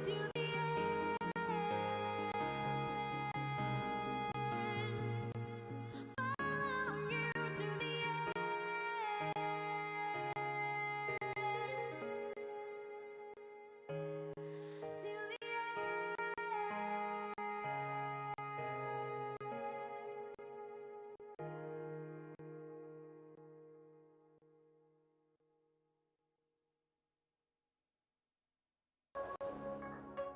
to the end. Follow you to the end. To the end.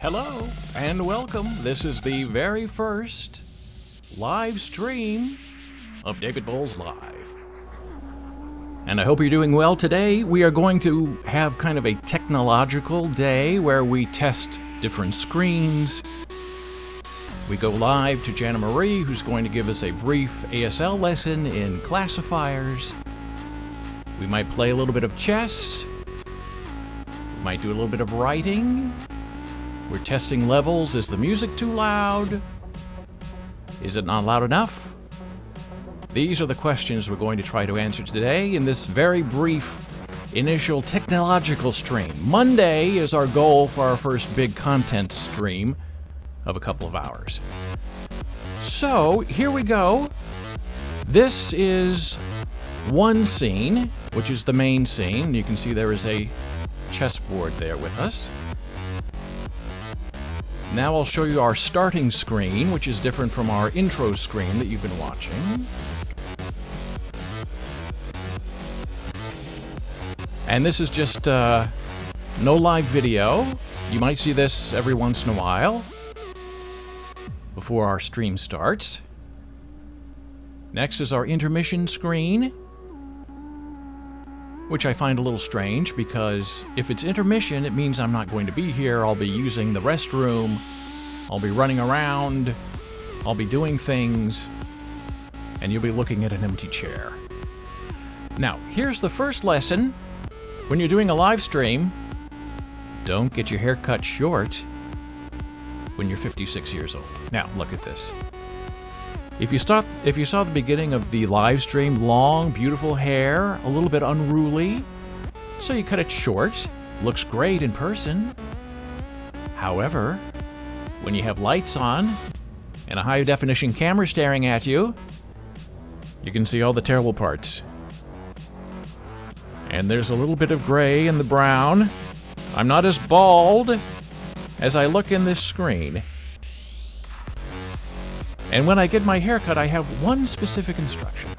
Hello and welcome. This is the very first live stream of David Boles Live. And I hope you're doing well today. We are going to have kind of a technological day where we test different screens. We go live to Jana Marie, who's going to give us a brief ASL lesson in classifiers. We might play a little bit of chess. We might do a little bit of writing. We're testing levels. Is the music too loud? Is it not loud enough? These are the questions we're going to try to answer today in this very brief initial technological stream. Monday is our goal for our first big content stream of a couple of hours. So, here we go. This is one scene, which is the main scene. You can see there is a chessboard there with us. Now I'll show you our starting screen, which is different from our intro screen that you've been watching. And this is just no live video. You might see this every once in a while before our stream starts. Next is our intermission screen, which I find a little strange because if it's intermission, it means I'm not going to be here. I'll be using the restroom. I'll be running around. I'll be doing things. And you'll be looking at an empty chair. Now, here's the first lesson. When you're doing a live stream, don't get your hair cut short when you're 56 years old. Now, look at this. If you saw the beginning of the live stream, long, beautiful hair, a little bit unruly, so you cut it short. Looks great in person. However, when you have lights on and a high-definition camera staring at you, you can see all the terrible parts. And there's a little bit of gray in the brown. I'm not as bald as I look in this screen. And when I get my hair cut, I have one specific instruction,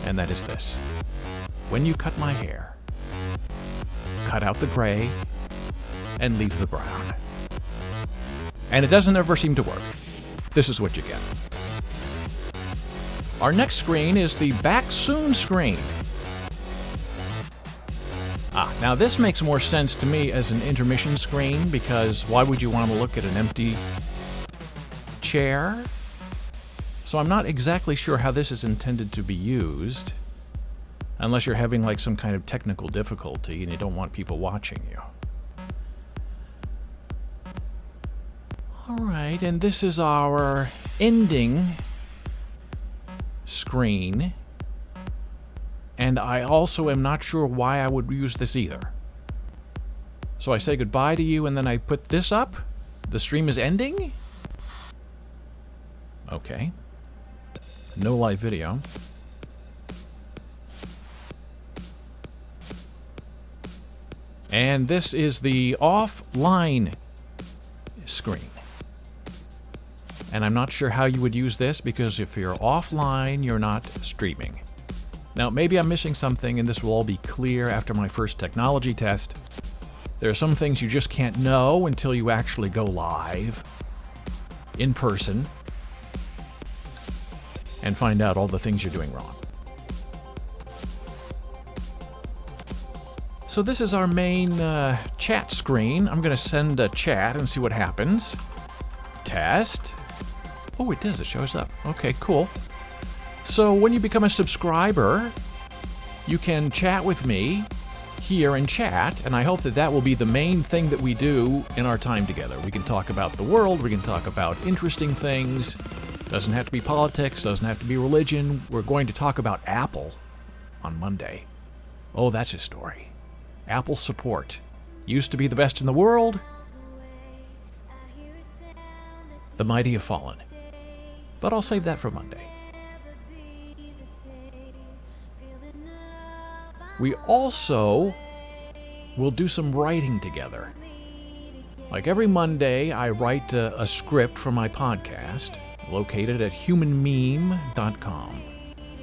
and that is this. When you cut my hair, cut out the gray and leave the brown. And it doesn't ever seem to work. This is what you get. Our next screen is the back soon screen. Now this makes more sense to me as an intermission screen because why would you want to look at an empty chair? So I'm not exactly sure how this is intended to be used, unless you're having like some kind of technical difficulty and you don't want people watching you. Alright, and this is our ending screen. And I also am not sure why I would use this either. So I say goodbye to you and then I put this up? The stream is ending? Okay. No live video. And this is the offline screen. And I'm not sure how you would use this because if you're offline, you're not streaming. Now, maybe I'm missing something and this will all be clear after my first technology test. There are some things you just can't know until you actually go live in person and find out all the things you're doing wrong. So this is our main chat screen. I'm going to send a chat and see what happens. Test. Oh, it does. It shows up. Okay, cool. So when you become a subscriber, you can chat with me here in chat, and I hope that that will be the main thing that we do in our time together. We can talk about the world. We can talk about interesting things. Doesn't have to be politics, doesn't have to be religion. We're going to talk about Apple on Monday. Oh, that's a story. Apple support. Used to be the best in the world. The mighty have fallen. But I'll save that for Monday. We also will do some writing together. Like every Monday, I write a script for my podcast, located at humanmeme.com.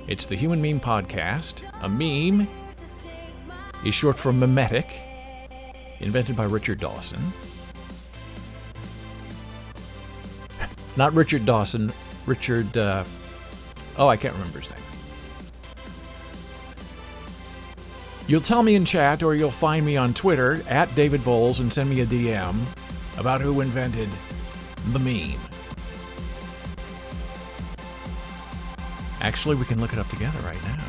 It's the Human Meme Podcast. A meme is short for memetic, invented by Richard Dawson. Not Richard Dawson. Richard, I can't remember his name. You'll tell me in chat, or you'll find me on Twitter, at David Boles, and send me a DM about who invented the meme. Actually, we can look it up together right now.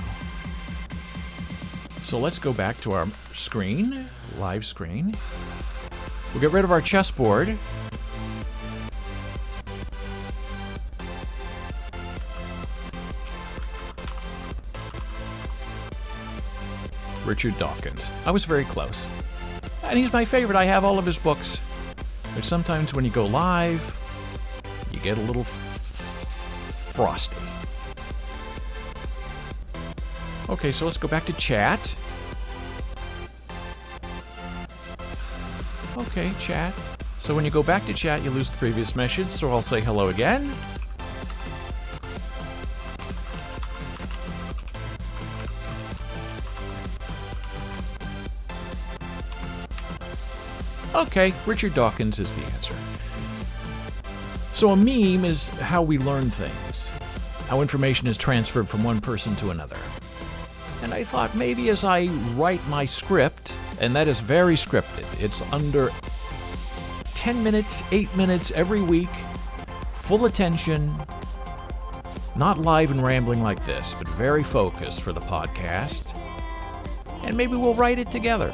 So let's go back to our screen, live screen. We'll get rid of our chessboard. Richard Dawkins. I was very close. And he's my favorite. I have all of his books. But sometimes when you go live, you get a little frosty. Okay, so let's go back to chat. Okay, chat. So when you go back to chat, you lose the previous message, so I'll say hello again. Okay, Richard Dawkins is the answer. So a meme is how we learn things, how information is transferred from one person to another. And I thought maybe as I write my script, and that is very scripted, it's under 10 minutes, 8 minutes every week, full attention, not live and rambling like this, but very focused for the podcast. And maybe we'll write it together.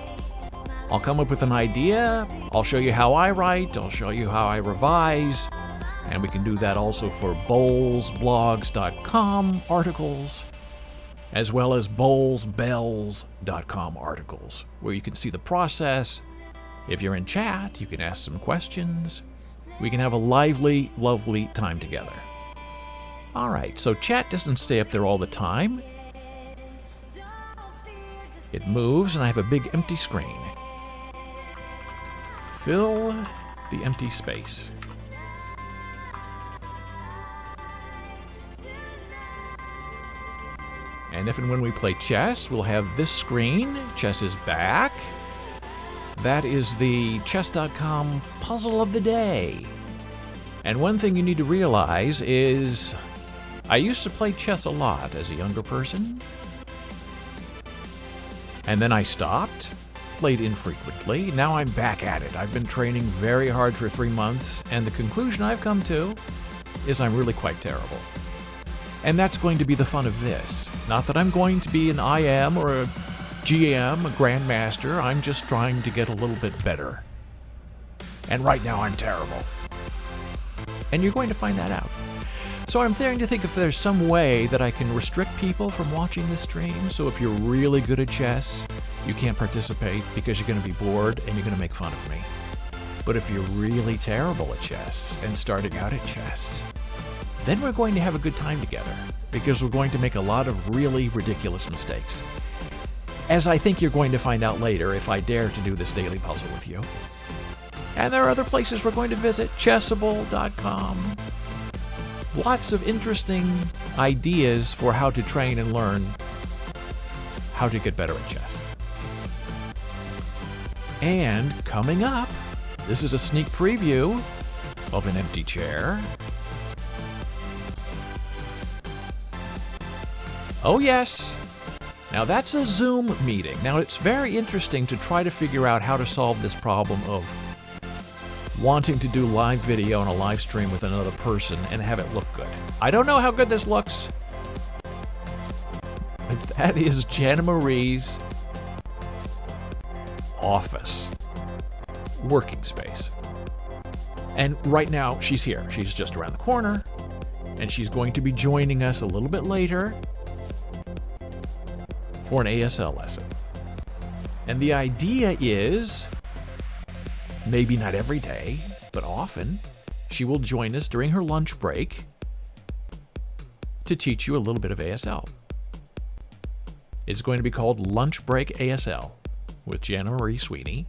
I'll come up with an idea, I'll show you how I write, I'll show you how I revise, and we can do that also for bolesblogs.com articles, as well as bolesbells.com articles, where you can see the process. If you're in chat, you can ask some questions. We can have a lively, lovely time together. All right, so chat doesn't stay up there all the time. It moves, and I have a big empty screen. Fill the empty space. And if and when we play chess, we'll have this screen. Chess is back. That is the chess.com puzzle of the day. And one thing you need to realize is I used to play chess a lot as a younger person. And then I stopped, played infrequently. Now I'm back at it. I've been training very hard for 3 months, and the conclusion I've come to is I'm really quite terrible. And that's going to be the fun of this. Not that I'm going to be an IM or a GM, a Grandmaster. I'm just trying to get a little bit better. And right now I'm terrible. And you're going to find that out. So I'm starting to think if there's some way that I can restrict people from watching the stream. So if you're really good at chess, you can't participate because you're going to be bored and you're going to make fun of me. But if you're really terrible at chess and starting out at chess, then we're going to have a good time together because we're going to make a lot of really ridiculous mistakes. As I think you're going to find out later if I dare to do this daily puzzle with you. And there are other places we're going to visit, chessable.com. Lots of interesting ideas for how to train and learn how to get better at chess. And coming up, this is a sneak preview of an empty chair. Oh yes, now that's a Zoom meeting. Now it's very interesting to try to figure out how to solve this problem of wanting to do live video on a live stream with another person and have it look good. I don't know how good this looks, but that is Jana Marie's office, working space. And right now she's here. She's just around the corner, and she's going to be joining us a little bit later for an ASL lesson. And the idea is, maybe not every day, but often, she will join us during her lunch break to teach you a little bit of ASL. It's going to be called Lunch Break ASL with Jana Marie Sweeney,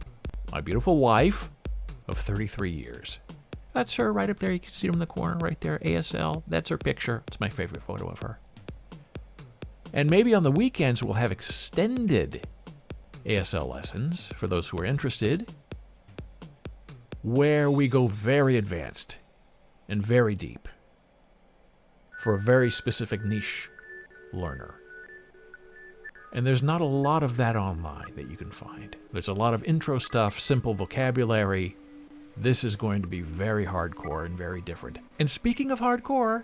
my beautiful wife of 33 years. That's her right up there. You can see her in the corner right there, ASL. That's her picture. It's my favorite photo of her. And maybe on the weekends we'll have extended ASL lessons for those who are interested, where we go very advanced and very deep for a very specific niche learner. And there's not a lot of that online that you can find. There's a lot of intro stuff, simple vocabulary. This is going to be very hardcore and very different. And speaking of hardcore,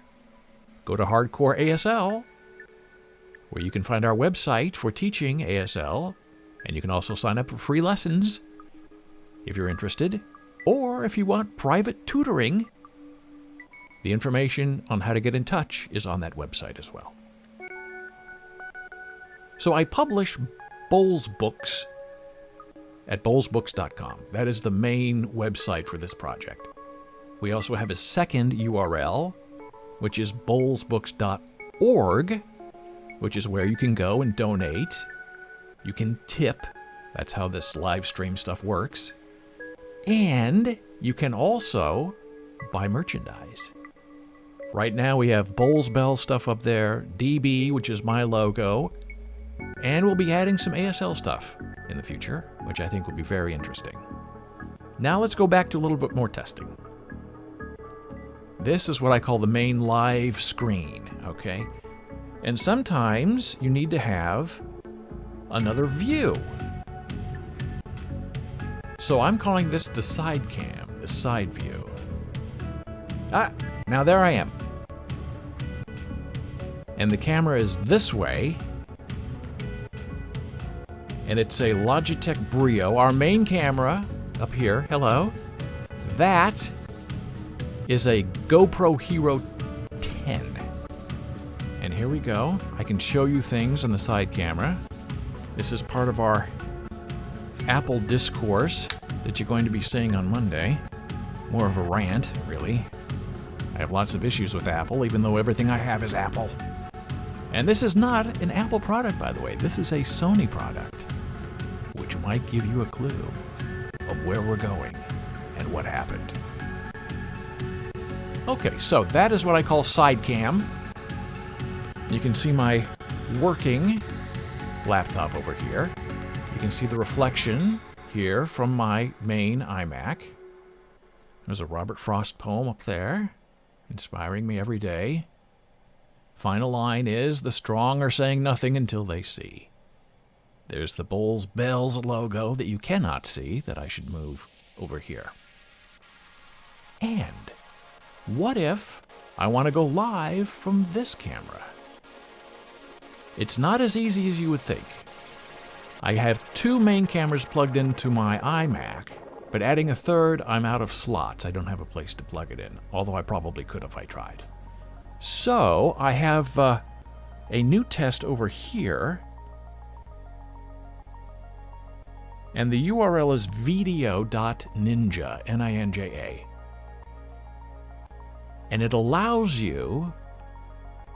go to Hardcore ASL, where you can find our website for teaching ASL, and you can also sign up for free lessons if you're interested, or if you want private tutoring. The information on how to get in touch is on that website as well. So I publish Boles books at bolesbooks.com. That is the main website for this project. We also have a second URL, which is bolesbooks.org, which is where you can go and donate. You can tip. That's how this live stream stuff works. And you can also buy merchandise. Right now we have Boles Bell stuff up there, DB, which is my logo, and we'll be adding some ASL stuff in the future, which I think will be very interesting. Now let's go back to a little bit more testing. This is what I call the main live screen, okay? And sometimes you need to have another view. So I'm calling this the side cam, the side view. Now there I am. And the camera is this way. And it's a Logitech Brio, our main camera up here. Hello. That is a GoPro Hero 10. And here we go. I can show you things on the side camera. This is part of our Apple discourse that you're going to be seeing on Monday. More of a rant, really. I have lots of issues with Apple, even though everything I have is Apple. And this is not an Apple product, by the way. This is a Sony product, which might give you a clue of where we're going and what happened. Okay, so that is what I call side cam. You can see my working laptop over here. You can see the reflection here from my main iMac. There's a Robert Frost poem up there, inspiring me every day. Final line is, the strong are saying nothing until they see. There's the Boles Bells logo that you cannot see that I should move over here. And what if I want to go live from this camera? It's not as easy as you would think. I have two main cameras plugged into my iMac, but adding a third, I'm out of slots. I don't have a place to plug it in, although I probably could if I tried. So I have a new test over here, and the URL is video.ninja, N-I-N-J-A. And it allows you,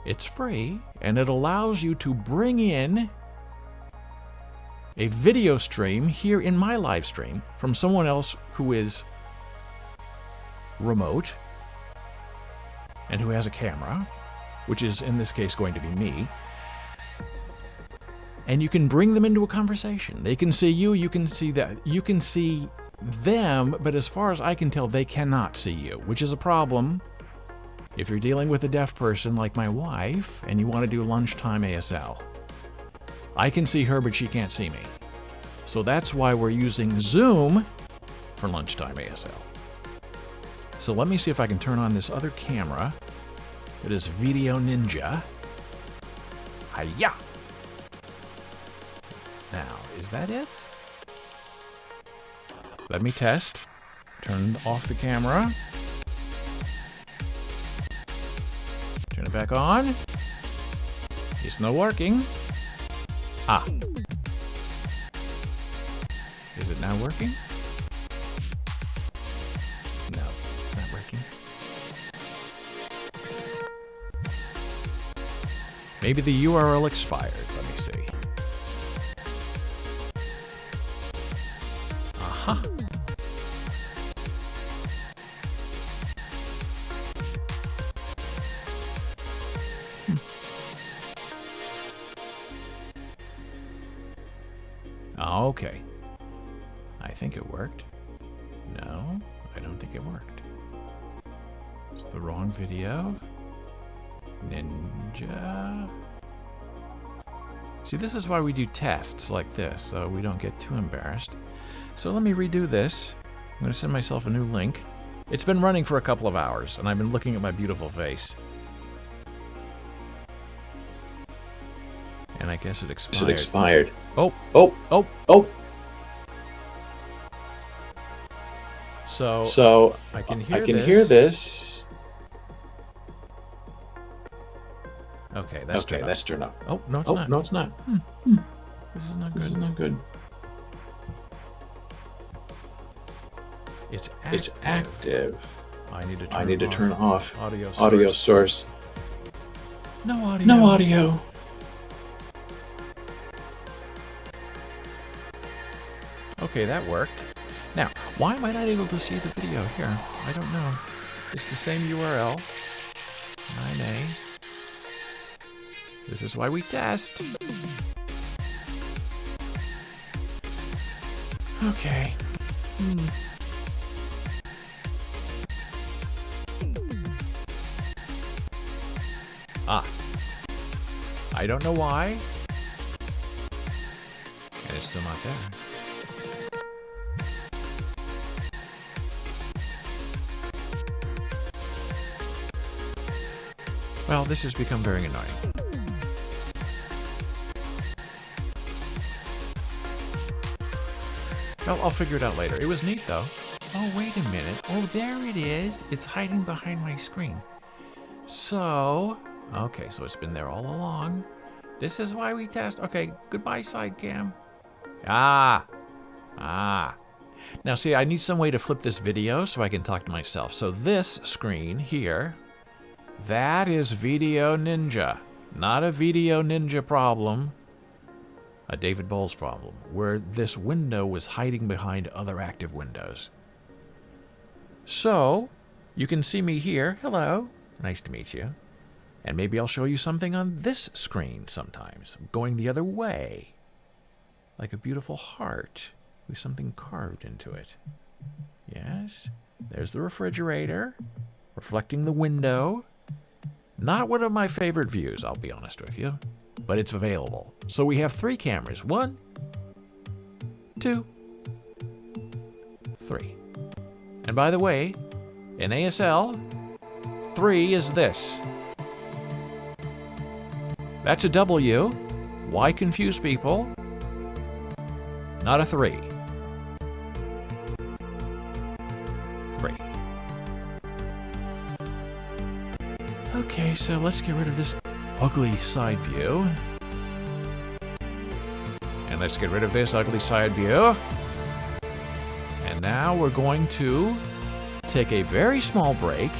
it's free, and it allows you to bring in a video stream here in my live stream from someone else who is remote and who has a camera, which is in this case going to be me. And you can bring them into a conversation. They can see you, you can see that. You can see them, but as far as I can tell, they cannot see you, which is a problem if you're dealing with a deaf person like my wife and you want to do lunchtime ASL. I can see her, but she can't see me. So that's why we're using Zoom for lunchtime ASL. So let me see if I can turn on this other camera. It is Video Ninja. Hiya! Now, is that it? Let me test. Turn off the camera. Turn it back on. It's not working. Ah. Is it now working? No, it's not working. Maybe the URL expired. Let me see. Aha. Okay. I think it worked. No, I don't think it worked. It's the wrong video. Ninja. See, this is why we do tests like this, so we don't get too embarrassed. So let me redo this. I'm going to send myself a new link. It's been running for a couple of hours, and I've been looking at my beautiful face. And I guess it expired. Oh. So I can hear this. Okay, that's turned off. Oh, no, it's not. No, it's not. This is not good. This is not good. It's active. I need to turn off audio source. No audio. Okay, that worked. Now, why am I not able to see the video here? I don't know. It's the same URL. 9A. This is why we test. Okay. I don't know why. And it's still not there. Well, this has become very annoying. Well, I'll figure it out later. It was neat, though. Oh, wait a minute. Oh, there it is. It's hiding behind my screen. So, okay, so it's been there all along. This is why we test. Okay, goodbye, side cam. Ah. Now, see, I need some way to flip this video so I can talk to myself. So this screen here, that is Video Ninja. Not a Video Ninja problem. A David Boles problem, where this window was hiding behind other active windows. So, you can see me here. Hello. Nice to meet you. And maybe I'll show you something on this screen sometimes, going the other way. Like a beautiful heart with something carved into it. Yes, there's the refrigerator, reflecting the window. Not one of my favorite views, I'll be honest with you, but it's available. So we have 3 cameras. 1, 2, 3. And by the way, in ASL, 3 is this. That's a W. Why confuse people? Not a 3. 3. Okay, so let's get rid of this ugly side view. And let's get rid of this ugly side view. And now we're going to take a very small break.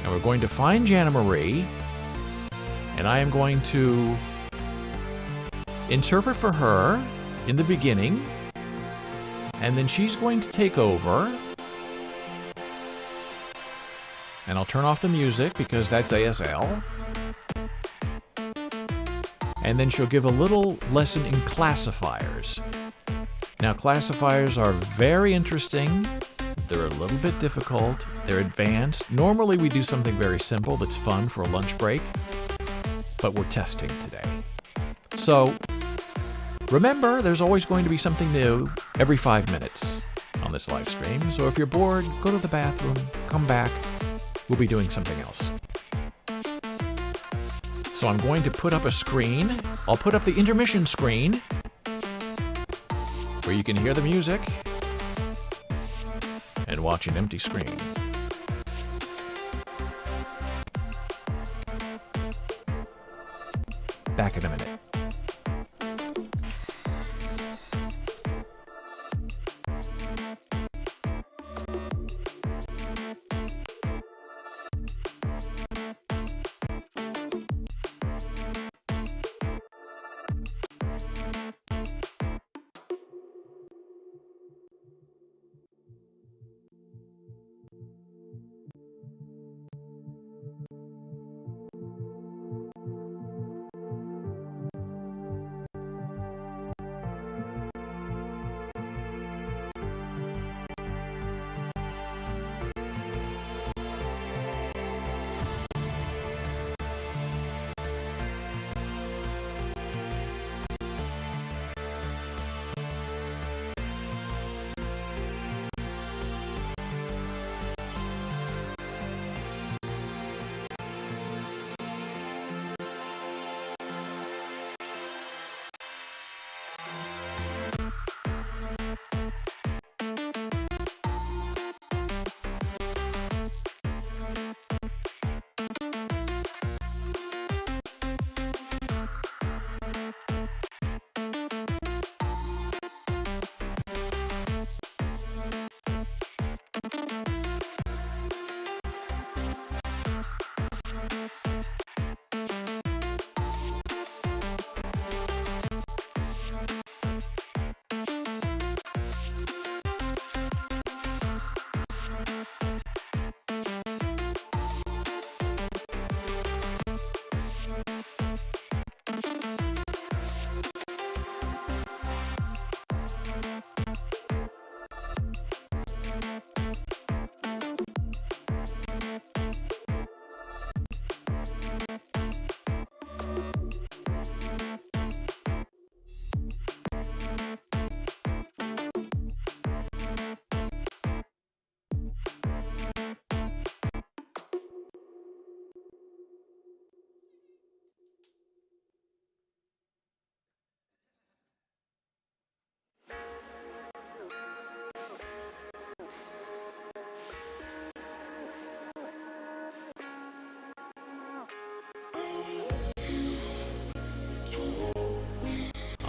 And we're going to find Jana Marie. And I am going to interpret for her in the beginning. And then she's going to take over. And I'll turn off the music because that's ASL. And then she'll give a little lesson in classifiers. Now, classifiers are very interesting. They're a little bit difficult. They're advanced. Normally, we do something very simple that's fun for a lunch break. But we're testing today. So, remember, there's always going to be something new every 5 minutes on this live stream. So if you're bored, go to the bathroom, come back. We'll be doing something else. So I'm going to put up a screen. I'll put up the intermission screen where you can hear the music and watch an empty screen. Back in a minute.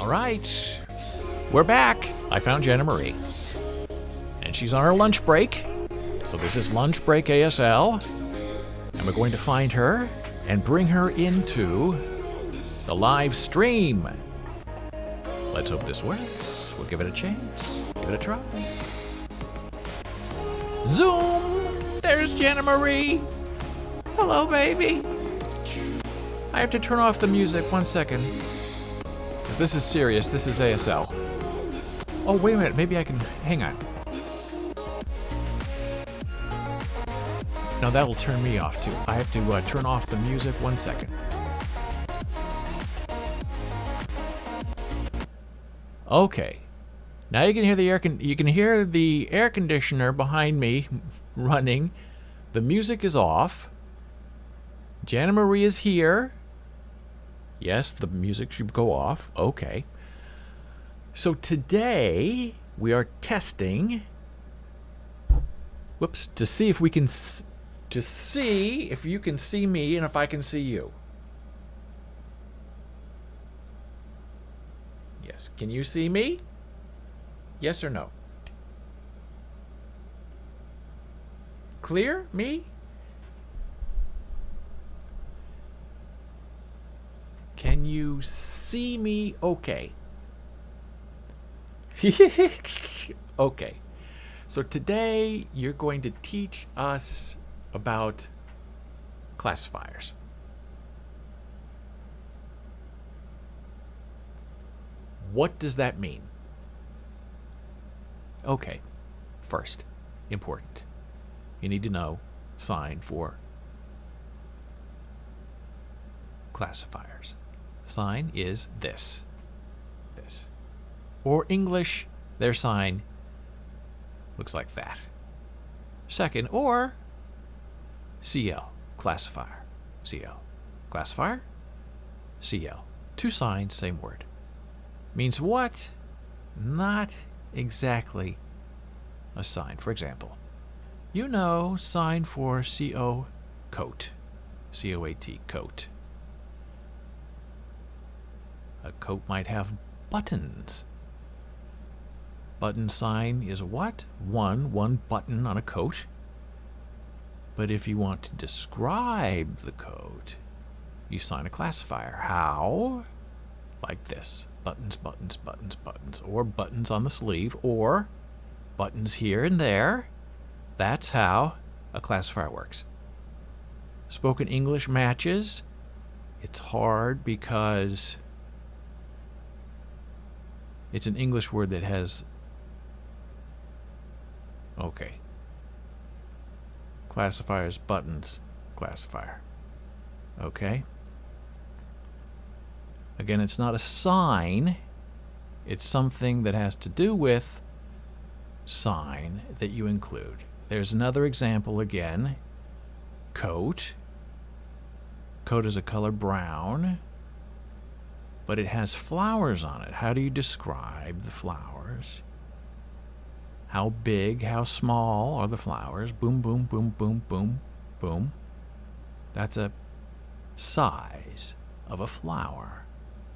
right. We're back. I found Jenna Marie. And she's on her lunch break. So this is Lunch Break ASL. And we're going to find her and bring her into the live stream. Let's hope this works. We'll give it a chance. Give it a try. Zoom! There's Jenna Marie. Hello, baby. I have to turn off the music 1 second. This is serious. This is ASL. Oh, wait a minute. Maybe I can... Hang on. No, that'll turn me off, too. I have to turn off the music 1 second. Okay. Now you can hear the air conditioner behind me running. The music is off. Jenna Marie is here. Yes, the music should go off. Okay. So today we are testing. Whoops, to see if we can to see if you can see me and if I can see you. Yes, can you see me? Yes or no? Clear? Me? Can you see me okay? Okay. So today you're going to teach us about classifiers. What does that mean? Okay. First, important. You need to know sign for classifiers. Sign is this. This. Or English, their sign looks like that. Second, or CL, classifier. CL, classifier, CL. Two signs, same word. Means what? Not exactly a sign. For example, you know sign for CO, coat. C-O-A-T, coat. A coat might have buttons. Button sign is what? One button on a coat. But if you want to describe the coat, you sign a classifier. How? Like this. Buttons, buttons, buttons, buttons. Or buttons on the sleeve. Or buttons here and there. That's how a classifier works. Spoken English matches. It's hard because it's an English word that has... Okay. Classifiers, buttons, classifier. Okay. Again, it's not a sign. It's something that has to do with sign that you include. There's another example again. Coat. Coat is a color brown, but it has flowers on it. How do you describe the flowers? How big, how small are the flowers? Boom, boom, boom, boom, boom, boom. That's a size of a flower.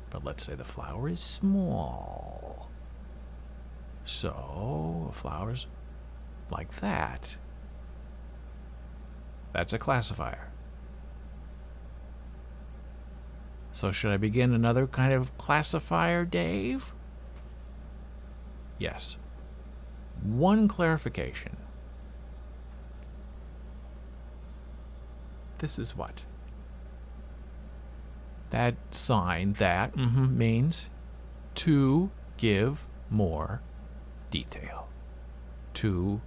But let's say the flower is small. So, a flower's like that. That's a classifier. So should I begin another kind of classifier, Dave? Yes. One clarification. This is what? That sign, that, means to give more detail. To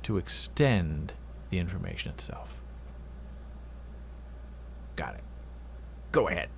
extend the information itself. Got it. Go ahead.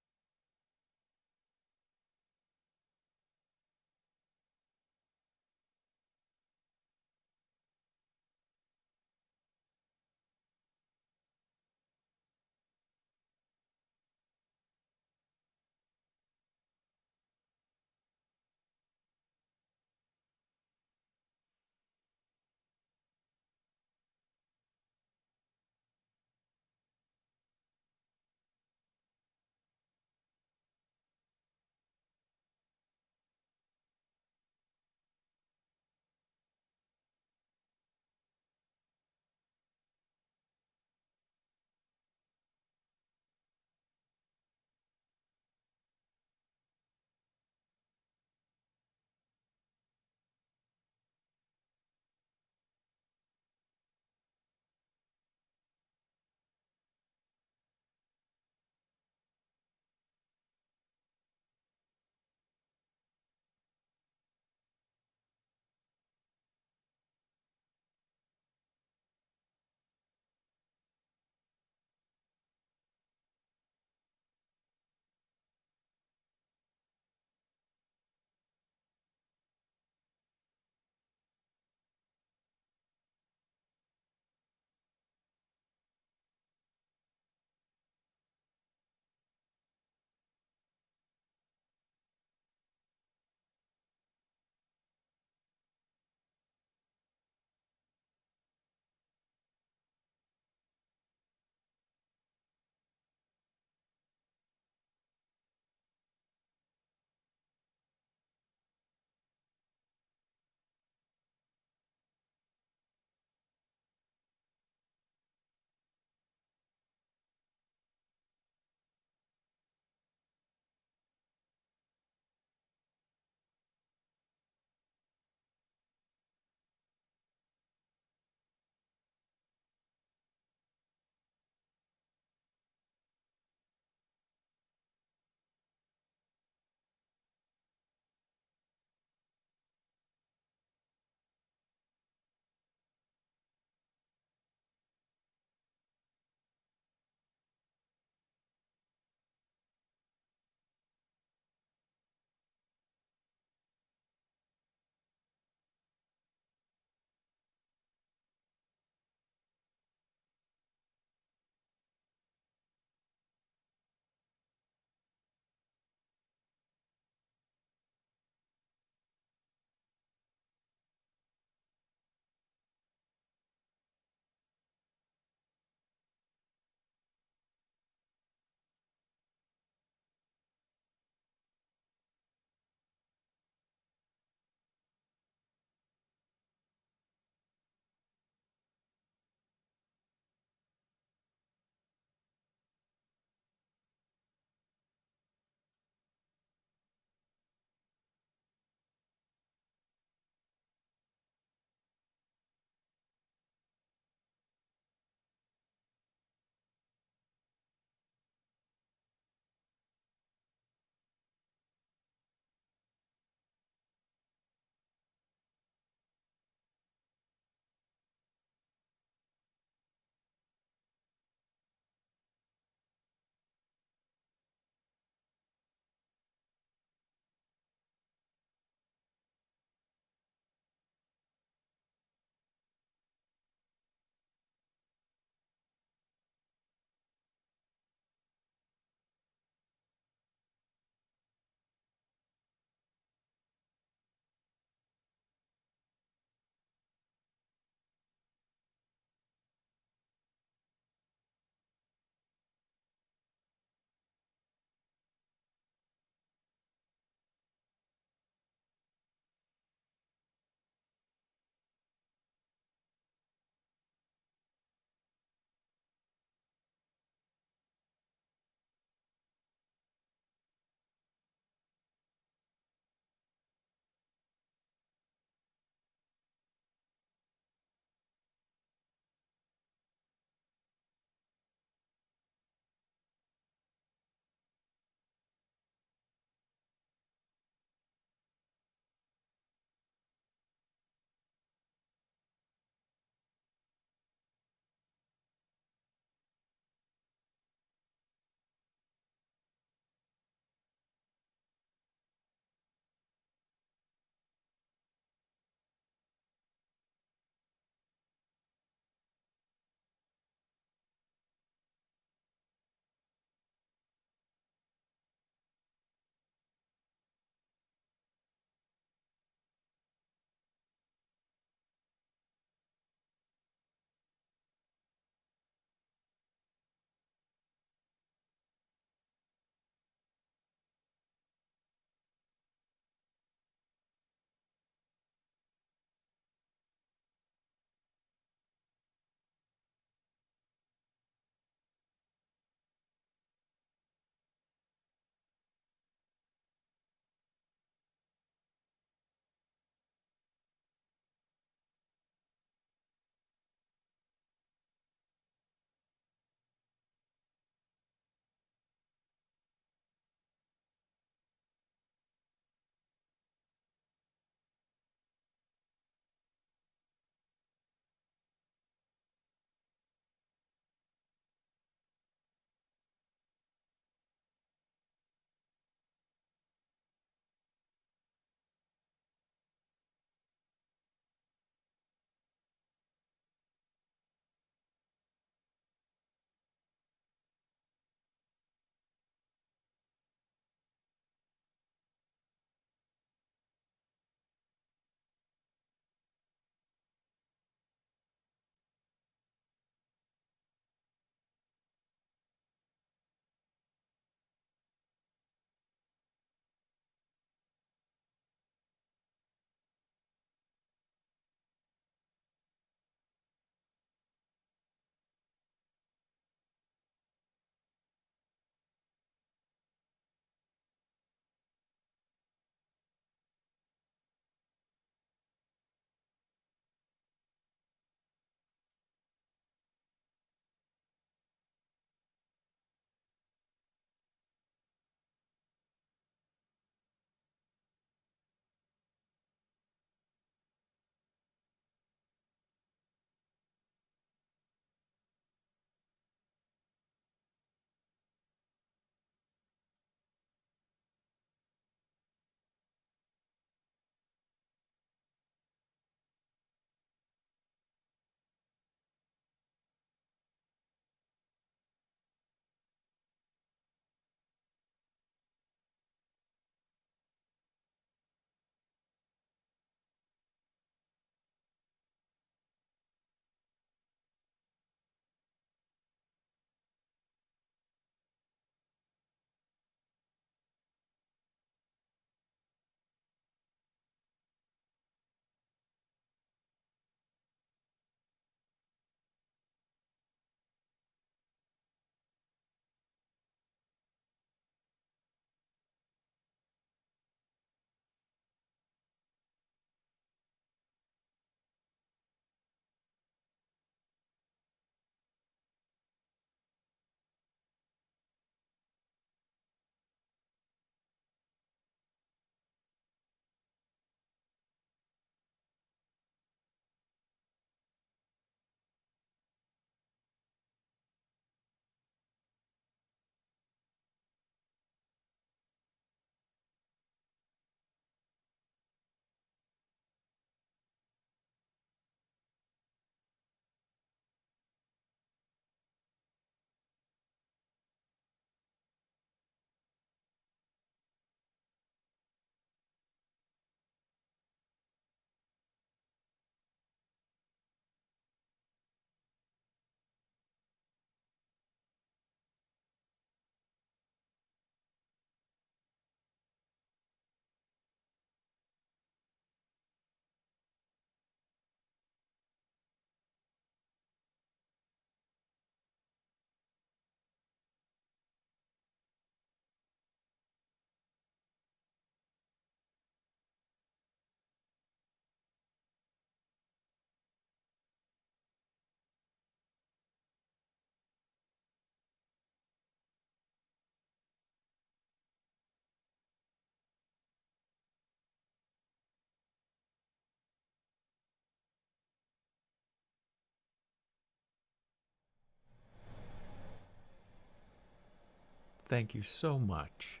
thank you so much.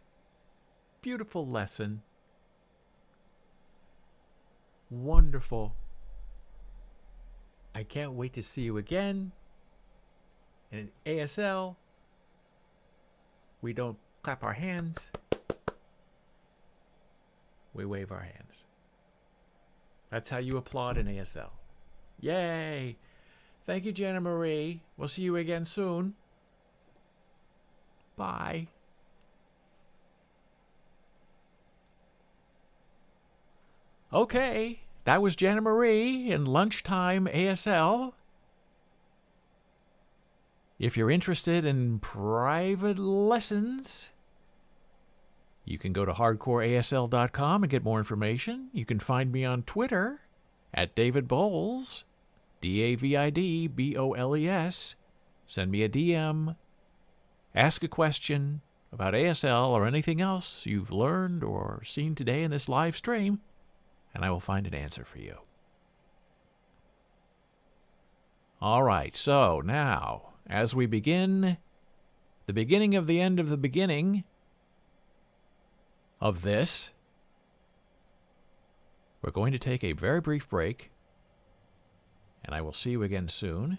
Beautiful lesson. Wonderful. I can't wait to see you again. And in ASL, we don't clap our hands. We wave our hands. That's how you applaud in ASL. Yay! Thank you, Jana Marie. We'll see you again soon. Bye. Okay, that was Jana Marie in Lunchtime ASL. If you're interested in private lessons, you can go to hardcoreasl.com and get more information. You can find me on Twitter at David Boles, DavidBoles. Send me a DM. Ask a question about ASL or anything else you've learned or seen today in this live stream, and I will find an answer for you. All right, so now, as we begin the beginning of the end of the beginning of this, we're going to take a very brief break, and I will see you again soon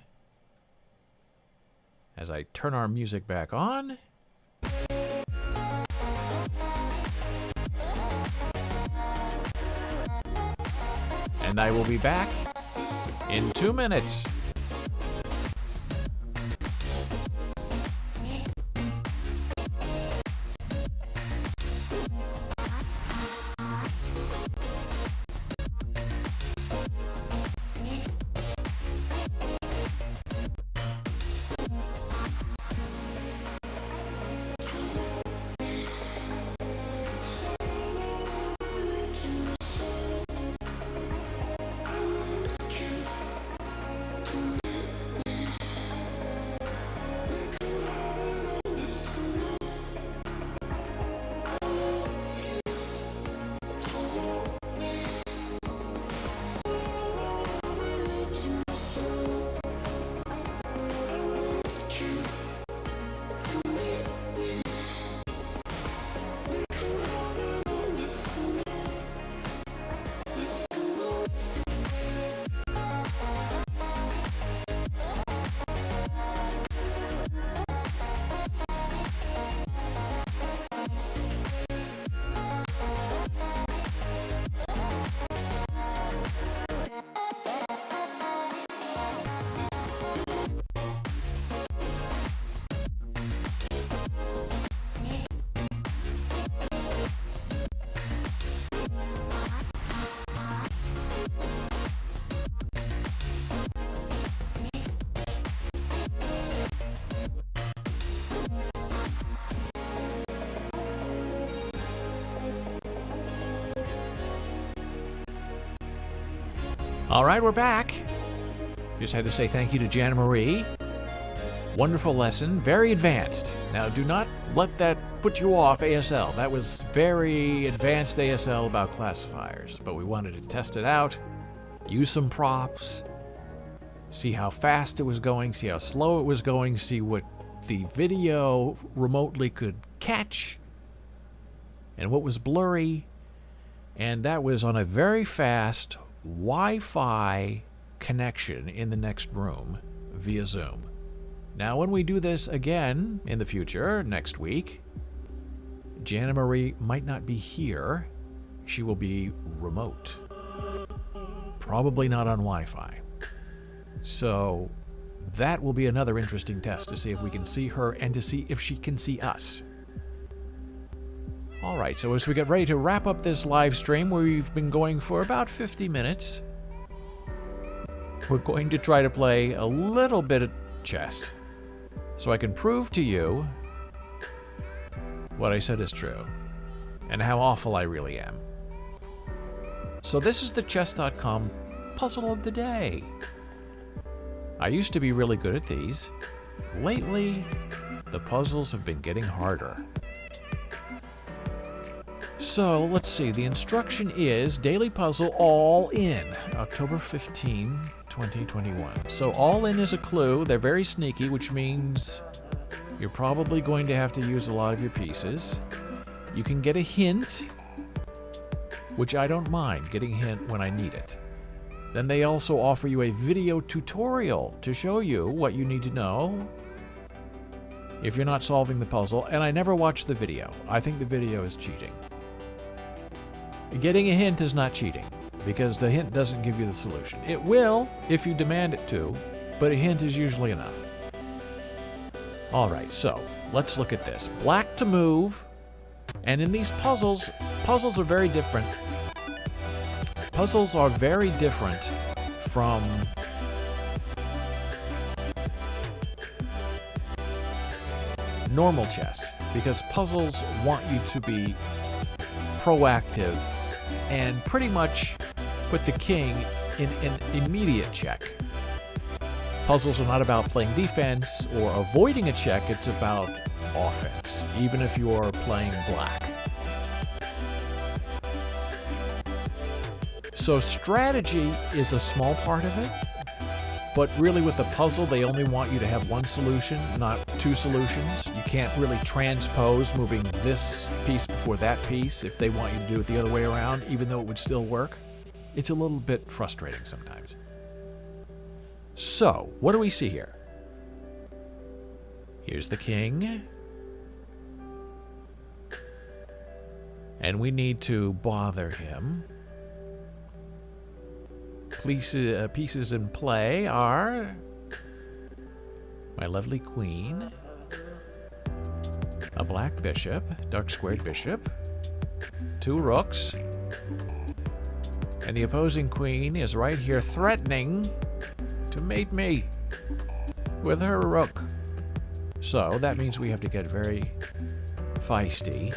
as I turn our music back on. And I will be back in 2 minutes. All right, we're back. Just had to say thank you to Jana Marie. Wonderful lesson, very advanced. Now, do not let that put you off ASL. That was very advanced ASL about classifiers, but we wanted to test it out, use some props, see how fast it was going, see how slow it was going, see what the video remotely could catch, and what was blurry. And that was on a very fast Wi-Fi connection in the next room via Zoom. Now, when we do this again in the future, next week, Jana Marie might not be here. She will be remote. Probably not on Wi-Fi. So that will be another interesting test to see if we can see her and to see if she can see us. All right, so as we get ready to wrap up this live stream, we've been going for about 50 minutes. We're going to try to play a little bit of chess so I can prove to you what I said is true and how awful I really am. So this is the chess.com puzzle of the day. I used to be really good at these. Lately, the puzzles have been getting harder. So, let's see. The instruction is Daily Puzzle All In, October 15, 2021. So, All In is a clue. They're very sneaky, which means You're probably going to have to use a lot of your pieces. You can get a hint, which I don't mind, getting a hint when I need it. Then they also offer you a video tutorial to show you what you need to know if you're not solving the puzzle, and I never watched the video. I think the video is cheating. Getting a hint is not cheating, because the hint doesn't give you the solution. It will if you demand it to, but a hint is usually enough. Alright, so let's look at this. Black to move, and in these puzzles are very different. Puzzles are very different from normal chess, because puzzles want you to be proactive and pretty much put the king in an immediate check. Puzzles are not about playing defense or avoiding a check, it's about offense, even if you are playing black. So strategy is a small part of it, but really with the puzzle, they only want you to have one solution, not two solutions. You can't really transpose moving this piece before that piece if they want you to do it the other way around, even though it would still work. It's a little bit frustrating sometimes. So, what do we see here? Here's the king. And we need to bother him. Pieces in play are my lovely queen, a black bishop, dark squared bishop, two rooks, and the opposing queen is right here threatening to mate me with her rook. So that means we have to get very feisty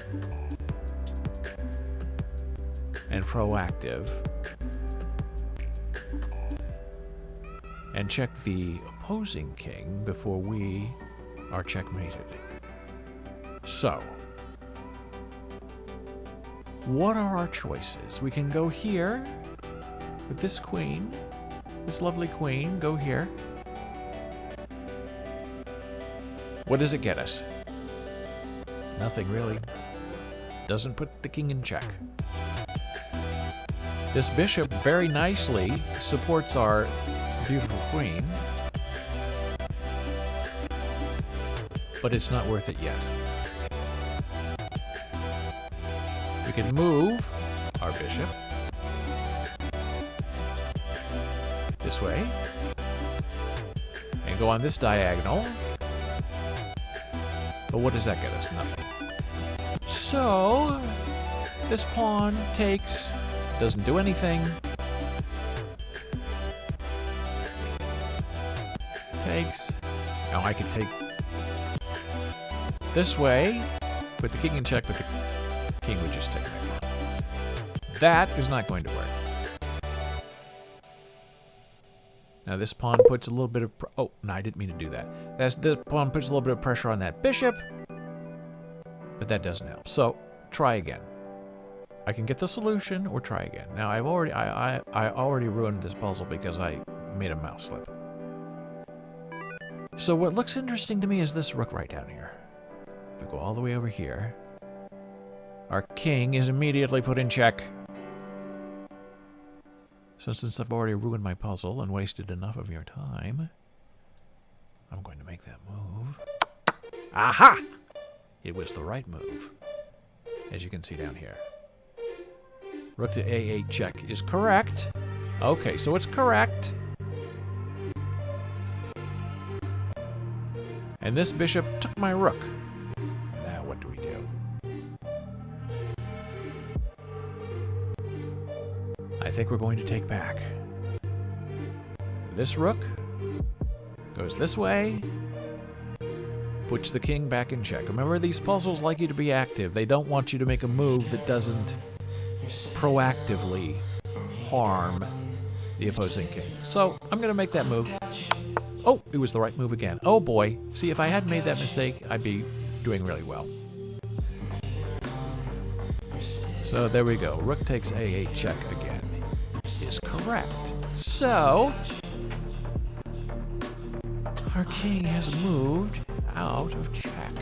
and proactive and check the opposing king before we are checkmated. So, what are our choices? We can go here with this queen, this lovely queen, go here. What does it get us? Nothing really. Doesn't put the king in check. This bishop very nicely supports our beautiful queen, but it's not worth it yet. We can move our bishop this way and go on this diagonal, but what does that get us? Nothing. So this pawn takes, doesn't do anything. Takes. Now I can take this way, put the king in check, but the king would just take my pawn. That is not going to work. Now this pawn puts a little bit of... oh, no, I didn't mean to do that. This pawn puts a little bit of pressure on that bishop, but that doesn't help. So, try again. I can get the solution or try again. Now, I already ruined this puzzle because I made a mouse slip. So what looks interesting to me is this rook right down here. If we go all the way over here, our king is immediately put in check. So since I've already ruined my puzzle and wasted enough of your time, I'm going to make that move. Aha! It was the right move, as you can see down here. Rook to A8 check is correct. Okay, so it's correct. And this bishop took my rook. Now what do we do? I think we're going to take back. This rook goes this way, puts the king back in check. Remember, these puzzles like you to be active. They don't want you to make a move that doesn't proactively harm the opposing king. So I'm going to make that move. Oh, it was the right move again. Oh boy. See, if I hadn't made that mistake, I'd be doing really well. So there we go. Rook takes A8 check again. Is correct. So our king has moved out of check.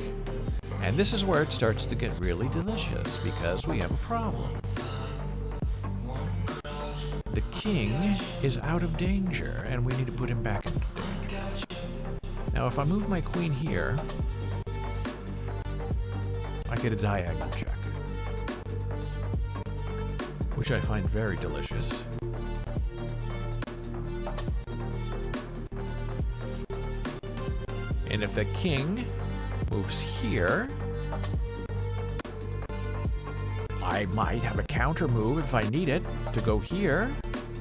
And this is where it starts to get really delicious, because we have a problem. The king is out of danger, and we need to put him back into danger. Now, if I move my queen here, I get a diagonal check, which I find very delicious. And if the king moves here, I might have a counter move if I need it to go here.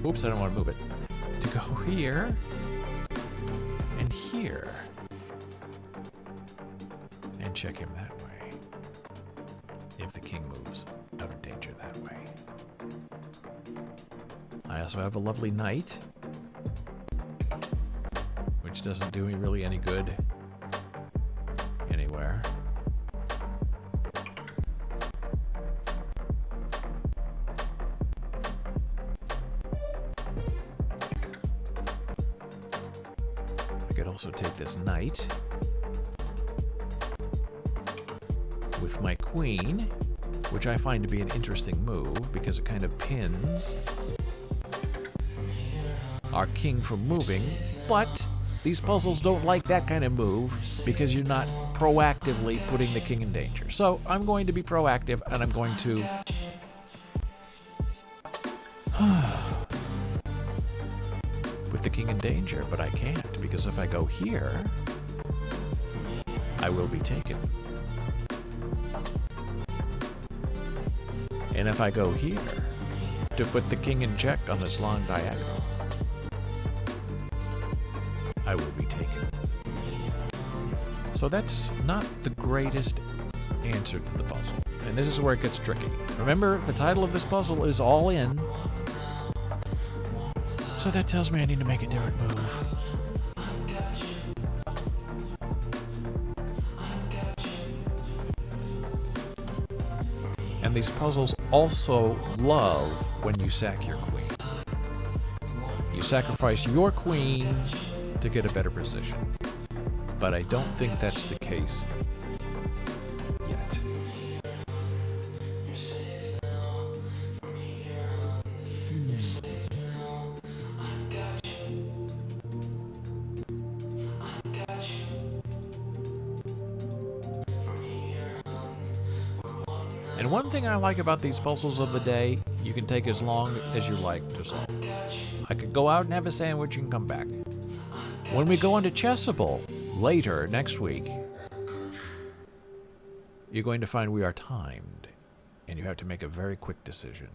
Oops, I don't want to move it. To go here and here. And check him that way. If the king moves out of danger that way. I also have a lovely knight, which doesn't do me really any good anywhere. I could also take this knight with my queen, which I find to be an interesting move because it kind of pins our king from moving, but these puzzles don't like that kind of move because you're not proactively putting the king in danger. So I'm going to be proactive, and I'm going to put the king in danger, but I can't, because if I go here, I will be taken. And if I go here to put the king in check on this long diagonal, I will be taken. So that's not the greatest answer to the puzzle. And this is where it gets tricky. Remember, the title of this puzzle is All In. So that tells me I need to make a different move. And these puzzles also love when you sack your queen. You sacrifice your queen to get a better position. But I don't think that's the case yet. And one thing I like about these puzzles of the day, you can take as long as you like to solve. I could go out and have a sandwich and come back. When we go into Chessable later next week, you're going to find we are timed, and you have to make a very quick decision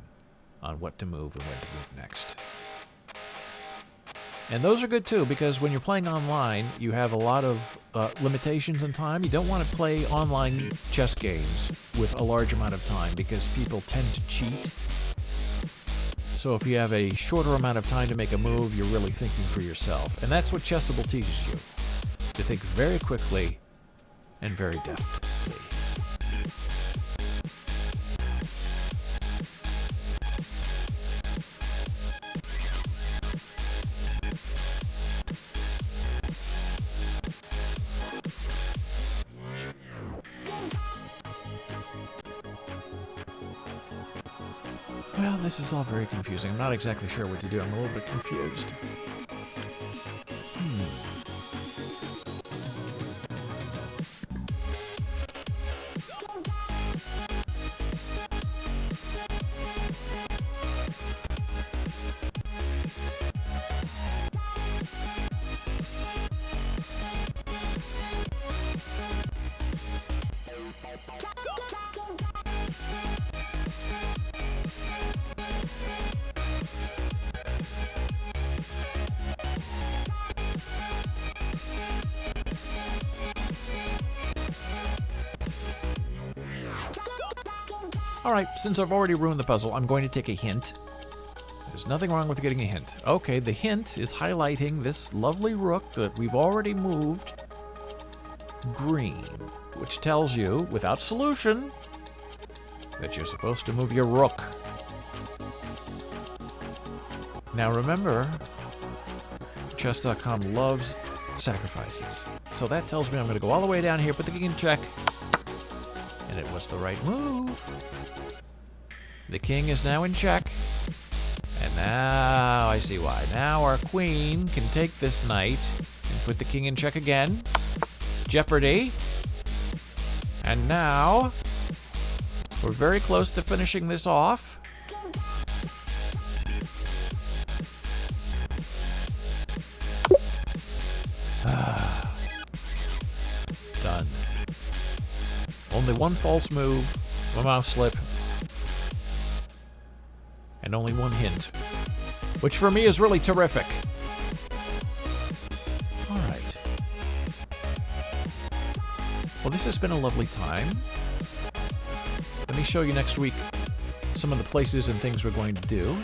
on what to move and when to move next. And those are good too, because when you're playing online, you have a lot of limitations in time. You don't want to play online chess games with a large amount of time, because people tend to cheat. So if you have a shorter amount of time to make a move, you're really thinking for yourself. And that's what Chessable teaches you, to think very quickly and very deftly. Well, this is all very confusing. I'm not exactly sure what to do. I'm a little bit confused. Alright, since I've already ruined the puzzle, I'm going to take a hint. There's nothing wrong with getting a hint. Okay, the hint is highlighting this lovely rook that we've already moved green, which tells you, without solution, that you're supposed to move your rook. Now remember, chess.com loves sacrifices. So that tells me I'm going to go all the way down here, put the king in check. And it was the right move. The king is now in check. And now I see why. Now our queen can take this knight and put the king in check again. Jeopardy. And now we're very close to finishing this off. Done. Only one false move, one mouse slip, and only one hint, which for me is really terrific. All right. Well, this has been a lovely time. Let me show you next week some of the places and things we're going to do.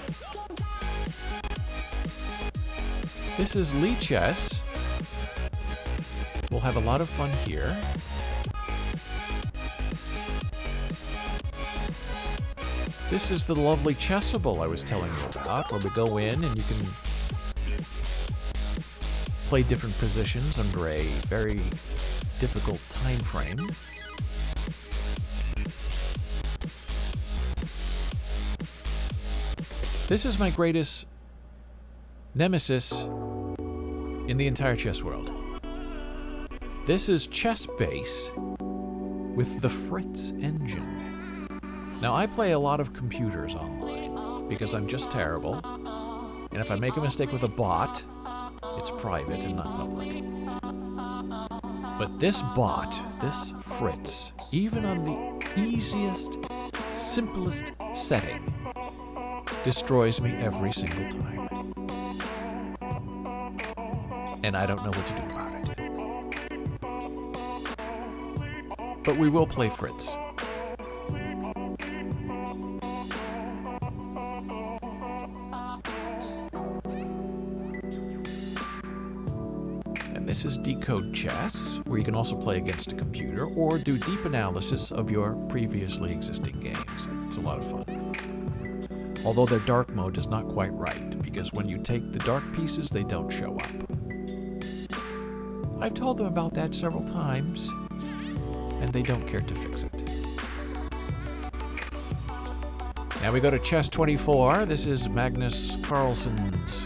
This is Lee Chess. We'll have a lot of fun here. This is the lovely Chessable I was telling you about, where we go in and you can play different positions under a very difficult time frame. This is my greatest nemesis in the entire chess world. This is Chess Base with the Fritz engine. Now, I play a lot of computers online because I'm just terrible. And if I make a mistake with a bot, it's private and not public. But this bot, this Fritz, even on the easiest, simplest setting, destroys me every single time. And I don't know what to do about it. But we will play Fritz. And this is Decode Chess, where you can also play against a computer or do deep analysis of your previously existing games. It's a lot of fun. Although their dark mode is not quite right, because when you take the dark pieces, they don't show up. I've told them about that several times, and they don't care to fix it. Now we go to Chess24. This is Magnus Carlsen's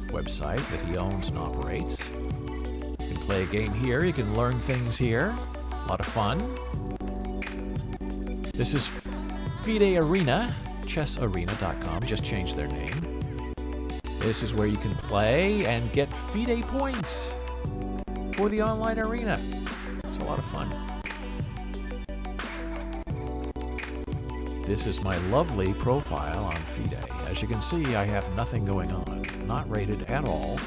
website that he owns and operates. You can play a game here. You can learn things here. A lot of fun. This is FIDE Arena, chessarena.com. Just changed their name. This is where you can play and get FIDE points for the online arena. It's a lot of fun. This is my lovely profile on FIDE. As you can see, I have nothing going on. Not rated at all.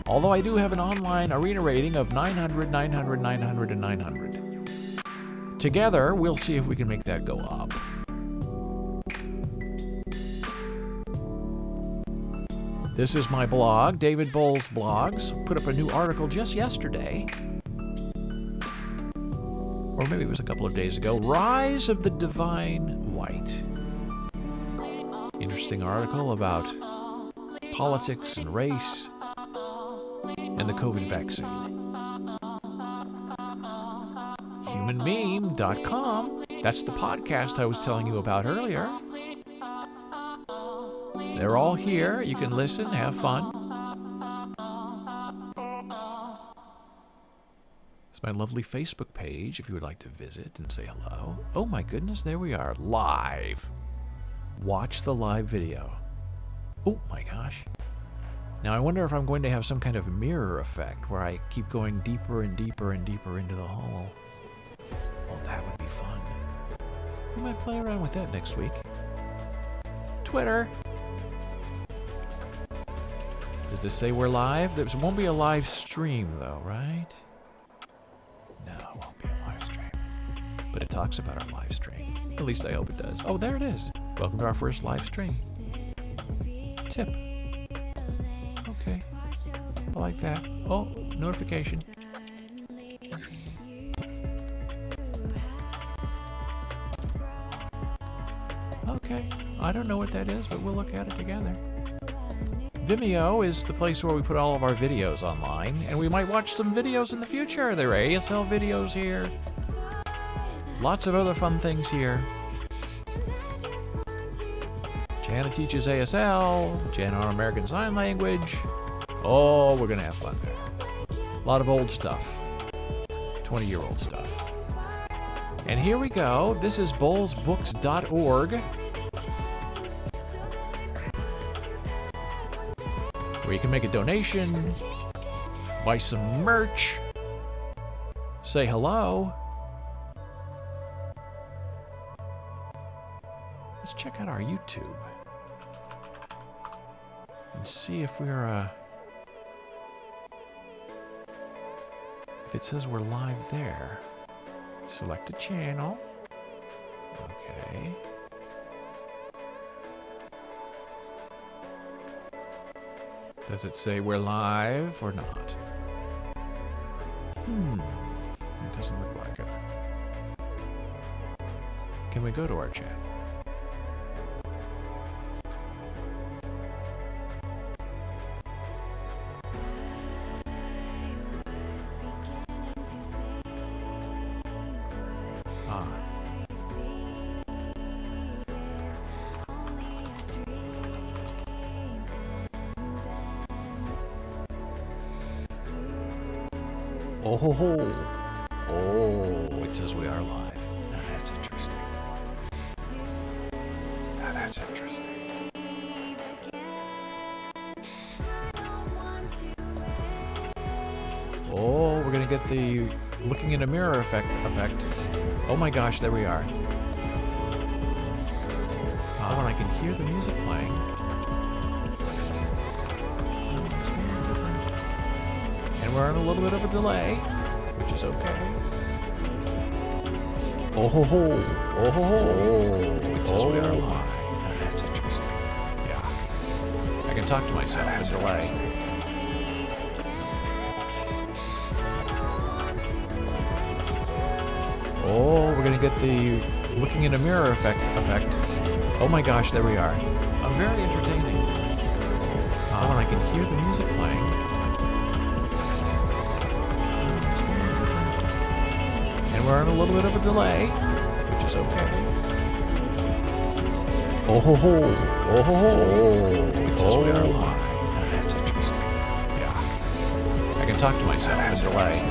Although I do have an online arena rating of 900, 900, 900, and 900. Together, we'll see if we can make that go up. This is my blog, David Boles Blogs. Put up a new article just yesterday. Or maybe it was a couple of days ago. Rise of the Divine White. Interesting article about politics and race and the COVID vaccine. HumanMeme.com. That's the podcast I was telling you about earlier. They're all here. You can listen, have fun. It's my lovely Facebook page if you would like to visit and say hello. Oh my goodness, there we are, live. Watch the live video. Oh my gosh. Now I wonder if I'm going to have some kind of mirror effect where I keep going deeper and deeper and deeper into the hole. Well, that would be fun. We might play around with that next week. Twitter. Does this say we're live? There won't be a live stream though, right? No, it won't be a live stream. But it talks about our live stream. At least I hope it does. Oh, there it is. Welcome to our first live stream. Tip. Okay. I like that. Oh, notification. Okay. I don't know what that is, but we'll look at it together. Vimeo is the place where we put all of our videos online, and we might watch some videos in the future. There are ASL videos here. Lots of other fun things here. Jana teaches ASL, Jana on American Sign Language. Oh, we're gonna have fun there. A lot of old stuff. 20-year-old stuff. And here we go. This is bolesbooks.org, where you can make a donation, buy some merch, say hello. Let's check out our YouTube and see if we're, if it says we're live there. Select a channel. Okay. Does it say we're live or not? It doesn't look like it. Can we go to our chat? Oh ho ho! Oh, it says we are live. Now that's interesting. Now that's interesting. Oh, we're gonna get the looking in a mirror effect. Oh my gosh, there we are. Oh, and I can hear the music playing. And we're on a little bit of a delay, which is okay. Oh ho ho! Oh ho ho! It says we are live. Now that's interesting. Yeah. I can talk to myself in delay. Oh, we're gonna get the looking in a mirror effect. Oh my gosh, there we are. Very entertaining. Oh, and I can hear the music playing. And we're on a little bit of a delay, which is okay. Oh ho ho! Oh ho ho! It says we are live. Now that's interesting. Yeah. I can talk to myself in delay.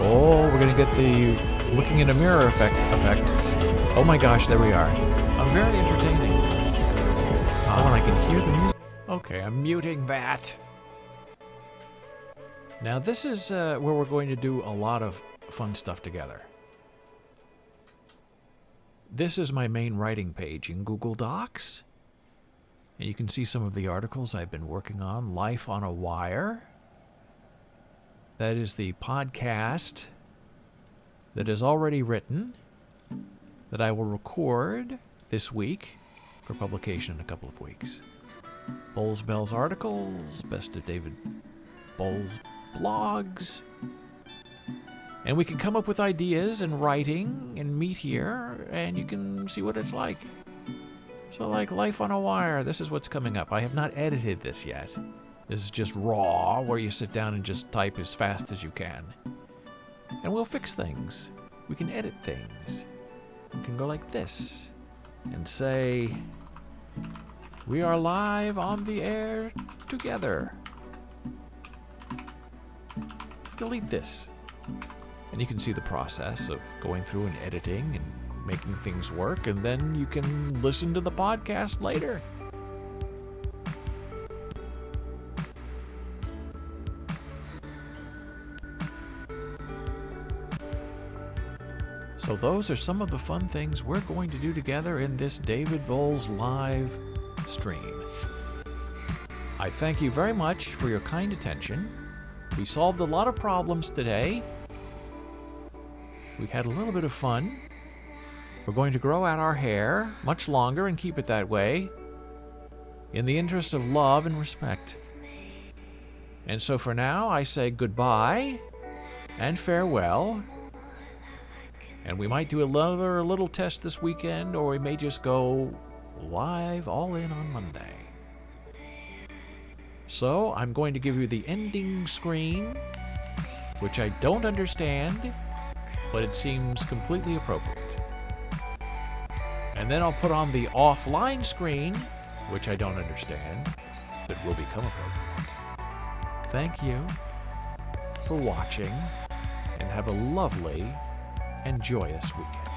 Oh, we're gonna get the looking in a mirror effect. Oh my gosh, there we are. Very entertaining. Oh, and I can hear the music. Okay, I'm muting that. Now this is where we're going to do a lot of fun stuff together. This is my main writing page in Google Docs. And you can see some of the articles I've been working on. Life on a Wire. That is the podcast that is already written, that I will record this week for publication in a couple of weeks. Boles Bells articles, Best of David Boles blogs. And we can come up with ideas and writing and meet here, and you can see what it's like. So like Life on a Wire, this is what's coming up. I have not edited this yet. This is just raw, where you sit down and just type as fast as you can. And we'll fix things. We can edit things. We can go like this and say, we are live on the air together. Delete this. And you can see the process of going through and editing and making things work, and then you can listen to the podcast later. So those are some of the fun things we're going to do together in this David Boles live stream. I thank you very much for your kind attention. We solved a lot of problems today. We had a little bit of fun. We're going to grow out our hair much longer and keep it that way in the interest of love and respect. And so for now, I say goodbye and farewell. And we might do another little test this weekend, or we may just go live all in on Monday. So I'm going to give you the ending screen, which I don't understand, but it seems completely appropriate. And then I'll put on the offline screen, which I don't understand, but will become appropriate. Thank you for watching, and have a lovely and joyous weekend.